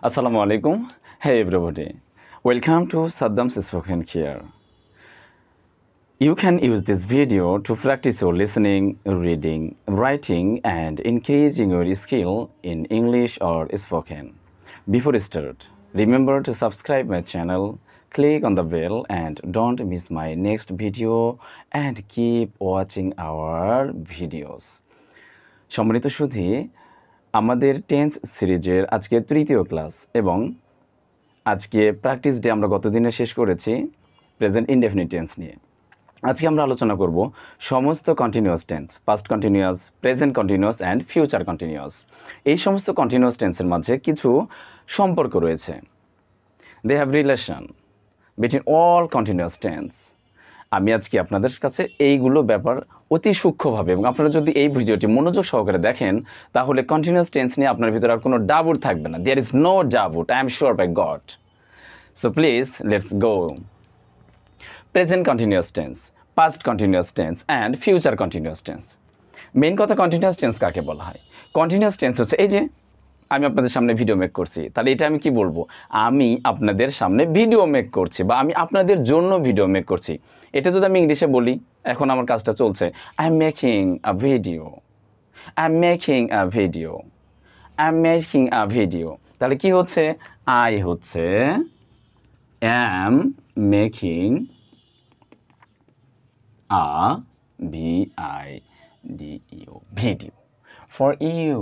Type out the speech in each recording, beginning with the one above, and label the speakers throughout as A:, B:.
A: Assalamu alaikum. Hey everybody. Welcome to Saddam's Spoken here. You can use this video to practice your listening, reading, writing and increasing your skill in English or spoken. Before we start, remember to subscribe my channel, click on the bell and don't miss my next video and keep watching our videos. সম্মানিত সুধী, আমাদের tense সিরিজের আজকে তৃতীয় class এবং আজকে practice day আমরা গতদিনে শেষ করেছি প্রেজেন্ট ইনডেফিনিট টেন্স নিয়ে। আজকে আমরা আলোচনা করব সমস্ত continuous tense, past continuous, present continuous and future continuous. এই সমস্ত কন্টিনিউয়াস টেন্সের মাঝে কিছু সম্পর্ক রয়েছে। They have relation between all continuous tense. আমি আজকে আপনাদের কাছে এইগুলো ব্যাপার অতি সূক্ষ্মভাবে এবং আপনারা যদি এই ভিডিওটি মনোযোগ সহকারে দেখেন তাহলে কন্টিনিউয়াস টেন্স নিয়ে আপনার ভিতরে আর কোনো ডাউট থাকবে না। There is no doubt, I am sure by God. So please let's go. Present continuous tense, past continuous tense and future continuous tense. Main কথা কন্টিনিউয়াস টেন্স কাকে বলা হয়? কন্টিনিউয়াস টেন্স হচ্ছে এই যে আমি আপনাদের সামনে ভিডিও মেক করছি, তাহলে এটা আমি কি বলবো? আমি আপনাদের সামনে ভিডিও মেক করছি বা আমি আপনাদের জন্য ভিডিও মেক করছি। এটা যদি আমি ইংলিশে বলি, এখন আমার কাজটা চলছে, I am making a video, I am making a video, I am making a video. তাহলে কি হচ্ছে? আই হচ্ছে am making a video video for you.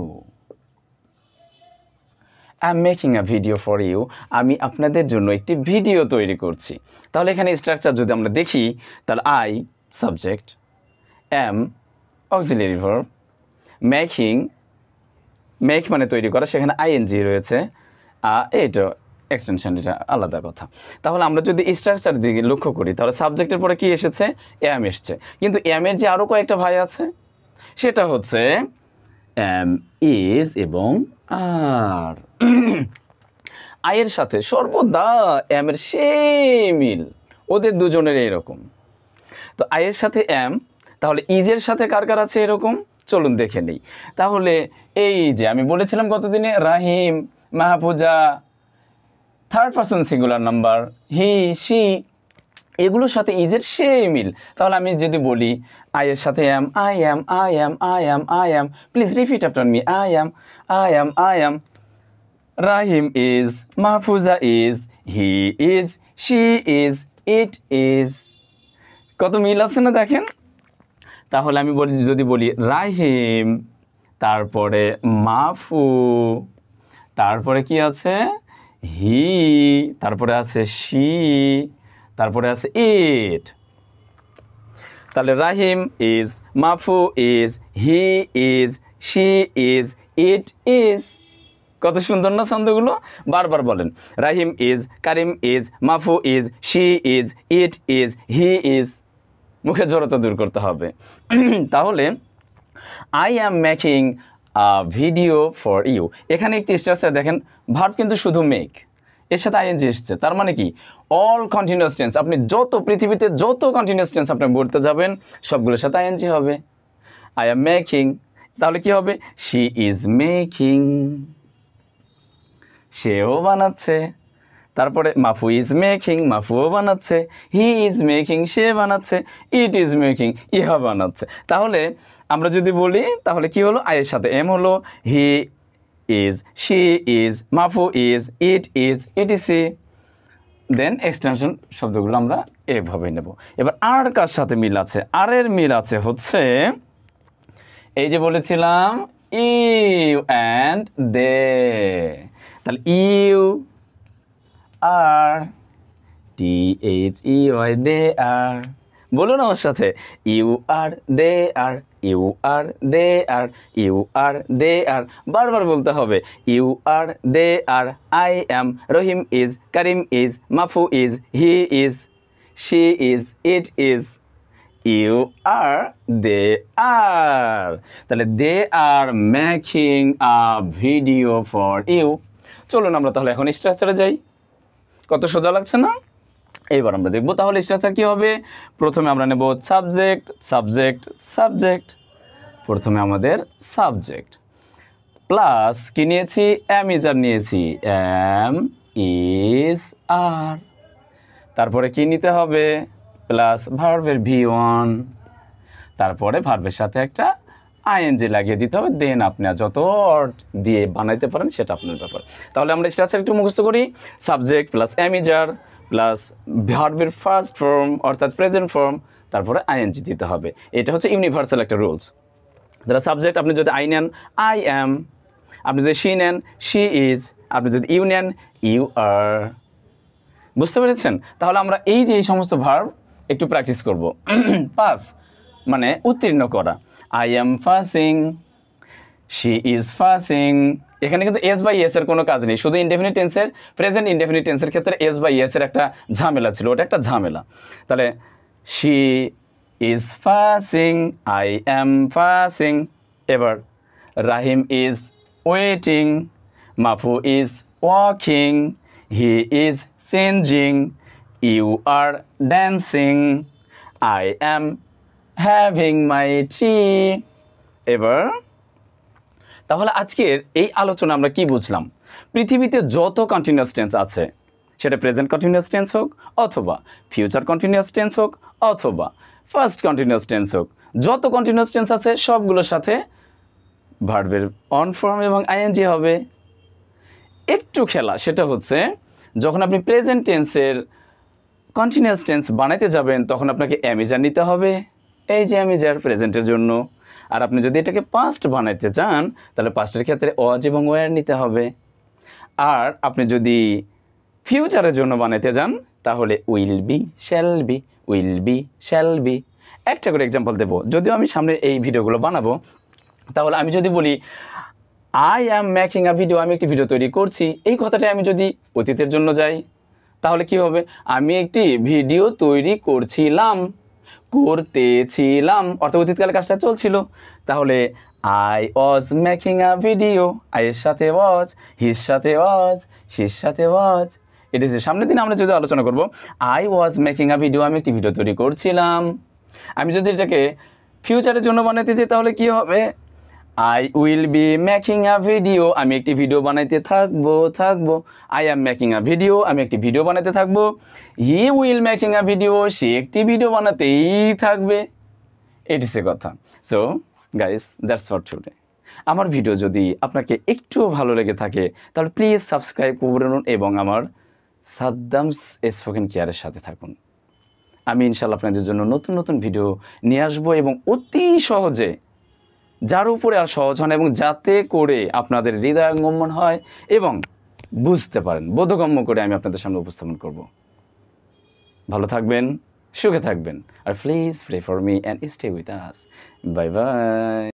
A: I'm making a video for you. আমি আপনাদের জন্য একটি ভিডিও তৈরি করছি। তাহলে এখানে স্ট্রাকচার যদি আমরা দেখি, তাহলে I subject, am auxiliary verb, making, make মানে তৈরি করা, সেখানে ing রয়েছে, এটা এক্সটেনশন, এটা আলাদা কথা। তাহলে আমরা যদি স্ট্রাকচার দিকে লক্ষ্য করি তাহলে সাবজেক্টের পরে কি এসেছে? am এসছে। কিন্তু am এর যে আরও কয়েকটা ভাই আছে সেটা হচ্ছে am, is এবং আর। আয়ের সাথে সর্বদা এর সেই মিল, ওদের দুজনের এরকম। তো আয়ের সাথে এম, তাহলে ইজের সাথে কার কার আছে এরকম? চলুন দেখে নেই। তাহলে এই যে আমি বলেছিলাম গতদিনে Rahim, Mahfuza, third person singular number, he, she, এগুলোর সাথে ইজের সেই মিল। তাহলে আমি যদি বলি আয়ের সাথে am, I am, I am, I am, I am, please repeat after me, I am, I am, I am, Rahim is, Mahfuza is, he is, she is, it is। কত মিল আছে না দেখেন? তাহলে আমি যদি বলি রাহিম, তারপরে মাহফু, তারপরে কি আছে? হি, তারপরে আছে she, তারপরে আছে it। তাহলে রাহিম is, মাহফু is, he is, she is, it is। কত সুন্দর না ছন্দগুলো? বারবার বলেন, Rahim is, Karim is, Mafu is, she is, it is, he is. মুখে জড়তা দূর করতে হবে। তাহলে I am making a video for you, এখানে একটি স্ট্রাকচার দেখেন, ভার্ব কিন্তু শুধু মেক, এর সাথে আইএনজি এসছে। তার মানে কি? অল কন্টিনিউয়াস টেন্স, আপনি যত পৃথিবীতে যত কন্টিনিউয়াস টেন্স আপনি বলতে যাবেন সবগুলোর সাথে আইএনজি হবে। আই অ্যাম মেকিং, তাহলে কি হবে? শি ইজ মেকিং, সেও বানাচ্ছে। তারপরে মাফু ইজ মেকিং, মাফুও বানাচ্ছে। হি ইজ মেকিং, সে বানাচ্ছে। ইট ইজ মেকিং, ইহা বানাচ্ছে। তাহলে আমরা যদি বলি তাহলে কি হলো? আয়ের সাথে এম হলো, he is, she is, Mafu is, it is, etc. Then extension শব্দগুলো আমরা এভাবে নেব। এবার আর কার সাথে মিল আছে? আর এর মিল আছে হচ্ছে এই যে বলেছিলাম ইউ অ্যান্ড দে। তাহলে ইউ আর, THEY, দে আর। বলুন আমার সাথে, you are, they are, you are, they are, you are, they are. বারবার বলতে হবে, you are, they are, I am, Rahim is, Karim is, Mafu is, he is, she is, it is, you are, they are. তাহলে they are making a video for you. চলুন আমরা তাহলে এখন স্ট্রাকচারে যাই। কত সোজা লাগছে না? এবার আমরা দেখব তাহলে স্ট্রাকচার কি হবে। প্রথমে আমরা নেব সাবজেক্ট, সাবজেক্ট, সাবজেক্ট। প্রথমে আমাদের সাবজেক্ট, প্লাস কি নিয়েছি, এম ইজ আর নিয়েছি, এম ইজ আর, তারপরে কি নিতে হবে, প্লাস ভার্বের V1, তারপরে ভার্বের সাথে একটা আইএনজি লাগিয়ে দিতে হবে। দেন আপনি আর যত ওয়ার্ড দিয়ে বানাইতে পারেন সেটা আপনার ব্যাপার। তাহলে আমরা স্ট্রাকচার একটু মুখস্থ করি। Subject plus am is are plus ভার্বের ফার্স্ট ফর্ম অর্থাৎ প্রেজেন্ট ফর্ম, তারপরে আইএনজি দিতে হবে। এটা হচ্ছে ইউনিভার্সাল একটা রুলস। যারা সাবজেক্ট আপনি যদি আই নেন, আই অ্যাম, আপনি যদি শি নেন, শি ইজ, আপনি যদি ইউ নেন, ইউ আর। বুঝতে পেরেছেন? তাহলে আমরা এই যে এই সমস্ত ভার্ব একটু প্র্যাকটিস করব। পাস মানে উত্তীর্ণ করা, I am passing, she is passing. এখানে কিন্তু এস বাই এস এর কোনো কাজ নেই, শুধু ইনডেফিনিট টেন্সের, প্রেজেন্ট ইনডেফিনিট টেন্সের ক্ষেত্রে এস বাই এস এর একটা ঝামেলা ছিল, ওটা একটা ঝামেলা। তাহলে she is facing, I am facing. এবার Rahim is waiting, Mafu is walking, he is changing, you are dancing, I am having my tea. এবার তাহলে আজকের এই আলোচনা আমরা কি বুঝলাম? পৃথিবীতে যত কন্টিনিউয়াস টেন্স আছে, সেটা প্রেজেন্ট কন্টিনিউয়াস টেন্স হোক অথবা ফিউচার কন্টিনিউয়াস টেন্স হোক অথবা ফার্স্ট কন্টিনিউয়াস টেন্স হোক, যত কন্টিনিউয়াস টেন্স আছে সবগুলোর সাথে ভার্বের অন ফর্ম এবং আইএনজি হবে। একটু খেলা, সেটা হচ্ছে যখন আপনি প্রেজেন্ট টেন্সের কন্টিনিউয়াস টেন্স বানাইতে যাবেন তখন আপনাকে অ্যামিজার নিতে হবে, এই যে অ্যামিজার প্রেজেন্টের জন্য। আর আপনি যদি এটাকে পাস্ট বানাইতে চান তাহলে পাস্টের ক্ষেত্রে ওয়াজ এবং ওয়ার নিতে হবে। আর আপনি যদি ফিউচারের জন্য বানাইতে যান তাহলে will be, shall be, will be, shall be. একটা করে এক্সাম্পল দেবো, যদিও আমি সামনে এই ভিডিওগুলো বানাবো। তাহলে আমি যদি বলি I am making a video, আমি একটি ভিডিও তৈরি করছি, এই কথাটা আমি যদি অতীতের জন্য যাই তাহলে কি হবে, আমি একটি ভিডিও তৈরি করছিলাম, করতেছিলাম অর্থাৎ অতীতকালে কাজটা চলছিল। তাহলে I was making a video, আইয়ের সাথে ওয়াজ, হির সাথে ওয়াজ, শির সাথে ওয়াজ। এটা যে সামনের দিন আমরা যদি আলোচনা করব, I was making a video, আমি একটি ভিডিও তৈরি করছিলাম। আমি যদি এটাকে ফিউচারের জন্য বানাইতে চাই তাহলে কি হবে, I will be making a video, আমি একটি ভিডিও বানাইতে থাকবো। I am making a video, আমি একটি ভিডিও বানাইতে থাকবো। He will making a video, সে একটি ভিডিও বানাতেই থাকবে। এটি সে কথা। So guys, that's for today. আমার ভিডিও যদি আপনাকে একটু ভালো লেগে থাকে তাহলে প্লিজ সাবস্ক্রাইব করুন এবং আমার সাদ্দামস স্পোকেন কেয়ারের সাথে থাকুন। আমি ইনশাল্লাহ আপনাদের জন্য নতুন নতুন ভিডিও নিয়ে আসবো এবং অতি সহজে, যার উপরে আর সহজ হয় না এবং যাতে করে আপনাদের হৃদয়ঙ্গমন হয় এবং বুঝতে পারেন, বোধগম্য করে আমি আপনাদের সামনে উপস্থাপন করব। ভালো থাকবেন, সুখে থাকবেন, আর please pray for me and stay with us. Bye by.